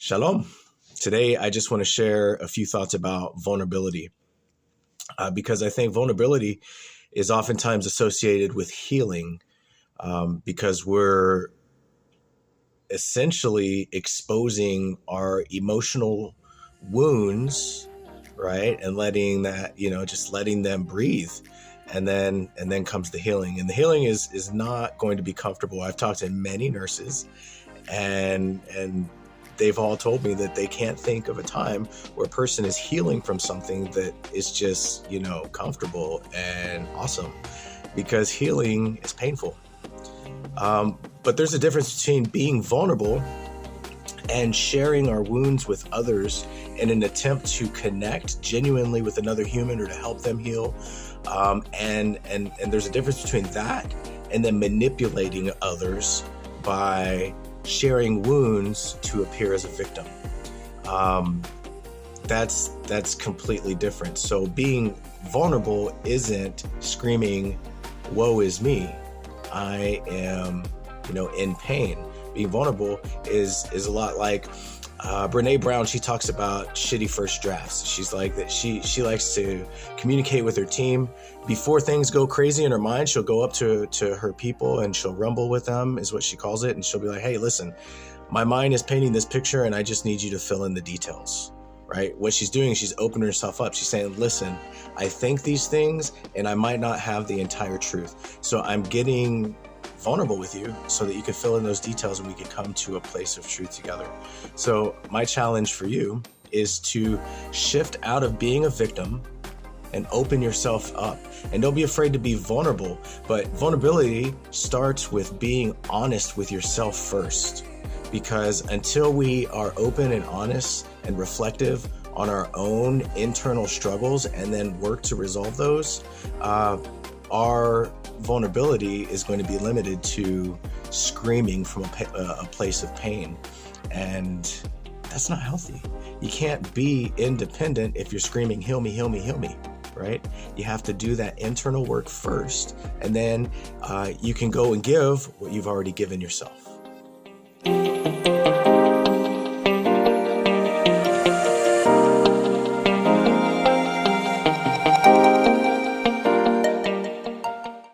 Shalom. Today, I just want to share a few thoughts about vulnerability because I think vulnerability is oftentimes associated with healing because we're essentially exposing our emotional wounds, right? And letting that, just letting them breathe. And then comes the healing. And the healing is not going to be comfortable. I've talked to many nurses and they've all told me that they can't think of a time where a person is healing from something that is just, comfortable and awesome, because healing is painful. But there's a difference between being vulnerable and sharing our wounds with others in an attempt to connect genuinely with another human or to help them heal. And there's a difference between that and then manipulating others by sharing wounds to appear as a victim. That's completely different. So being vulnerable isn't screaming, "Woe is me, I am, in pain." Being vulnerable is a lot like Brene Brown. She talks about shitty first drafts. She's like that. She likes to communicate with her team before things go crazy in her mind. She'll go up to her people and she'll rumble with them, is what she calls it. And she'll be like, "Hey, listen, my mind is painting this picture and I just need you to fill in the details." Right? What she's doing, she's opening herself up. She's saying, "Listen, I think these things and I might not have the entire truth. So I'm getting vulnerable with you so that you can fill in those details and we can come to a place of truth together." So my challenge for you is to shift out of being a victim and open yourself up. And don't be afraid to be vulnerable. But vulnerability starts with being honest with yourself first. Because until we are open and honest and reflective on our own internal struggles and then work to resolve those, our vulnerability is going to be limited to screaming from a place of pain. And that's not healthy. You can't be independent if you're screaming, "Heal me, heal me, heal me," right? You have to do that internal work first, and then you can go and give what you've already given yourself.